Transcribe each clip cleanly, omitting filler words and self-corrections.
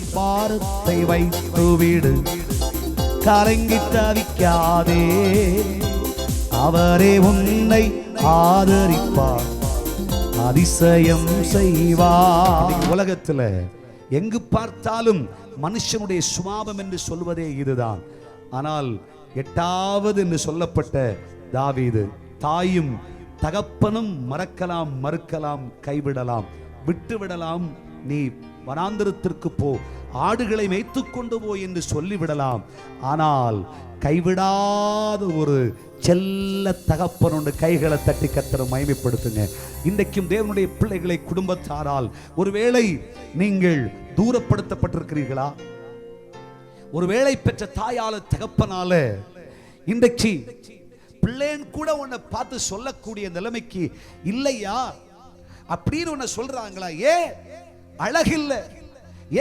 மேல் பாரத்தை வைத்து விடு, கலங்கி தவிக்காதே, அவரே உன்னை ஆதரிப்பார், அதிசயம் செய்வார். உலகத்துல எங்கு பார்த்தாலும் மனுஷனுடைய சுபாவம் என்று சொல்வதே இதுதான். ஆனால் 8வது என்று சொல்லப்பட்ட தாவீது, தாயும் தகப்பனும் மறக்கலாம், மறுக்கலாம், கைவிடலாம், விட்டுவிடலாம், நீ வனாந்திரத்திற்கு போ, ஆடுகளை மேய்த்துக் கொண்டு போ என்று சொல்லிவிடலாம். ஆனால் கைவிடாத ஒரு செல்ல தகப்பனோடு கைகளை தட்டி கர்த்தரை மகிமைப்படுத்துங்க. இன்றைக்கும் தேவனுடைய பிள்ளைகளை குடும்பத்தாரால் ஒருவேளை நீங்கள் தூரப்படுத்தப்பட்டிருக்கிறீர்களா? ஒருவேளை பெற்ற தாயால தகப்பனால இன்றைக்கு பிள்ளைன்னு கூட உன்னை பார்த்து சொல்லக்கூடிய நிலைமைக்கு இல்லையா அப்படின்னு உன்னை சொல்றாங்களா? ஏன் அழகில்லை,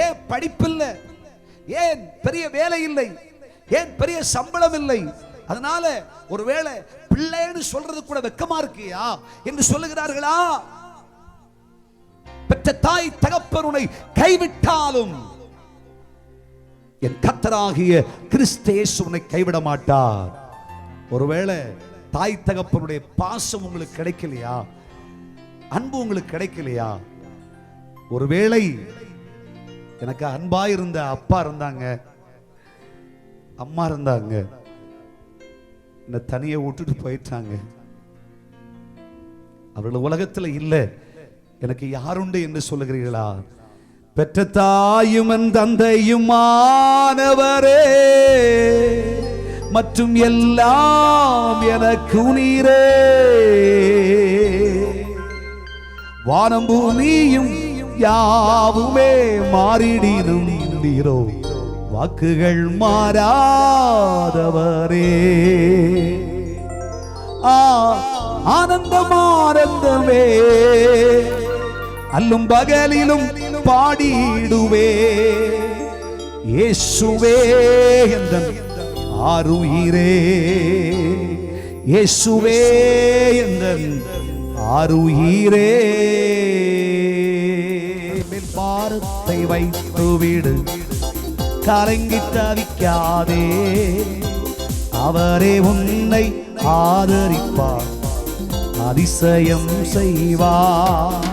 ஏன் படிப்பில்லை, ஏன் பெரிய வேலை இல்லை, ஏன் பெரிய சம்பளம் இல்லை, அதனால ஒருவேளை பிள்ளைன்னு சொல்றது கூட வெக்கமா இருக்கியா என்று சொல்லுகிறார்களா? பெற்ற தாய் தகப்பன் உன்னை கைவிட்டாலும் என் கர்த்தராகிய கிறிஸ்து இயேசு உன்னை கைவிட மாட்டார். ஒருவேளை தாய் தகப்பனுடைய பாசம் உங்களுக்கு கிடைக்கலையா, அன்பு உங்களுக்கு கிடைக்கலையா? ஒருவேளை எனக்கு அன்பா இருந்த அப்பா இருந்தாங்க, அம்மா இருந்தாங்க, என்னை தனியை விட்டுட்டு போயிட்டாங்க, அவர்கள் உலகத்துல இல்லை, எனக்கு யாருண்டு என்று சொல்லுகிறீர்களா? பெற்ற தாயும் தந்தையுமானவரே மற்றும் எல்லாம் எனக்கு நீரே, வானம் பூமியும் யாவுமே மாறிடினும் நீரோ வாக்குகள் மாறாதவரே. ஆனந்தம் ஆனந்தமே அல்லும் பகலிலும் பாடிடுவே, இயேசுவே எந்தன் ஆருயிரே, இயேசுவே எந்தன் ஆருயிரே. மேல் பாரத்தை வைத்து விடு, கலங்கி தவிக்காதே, அவரே உன்னை ஆதரிப்பார், அதிசயம் செய்வார்.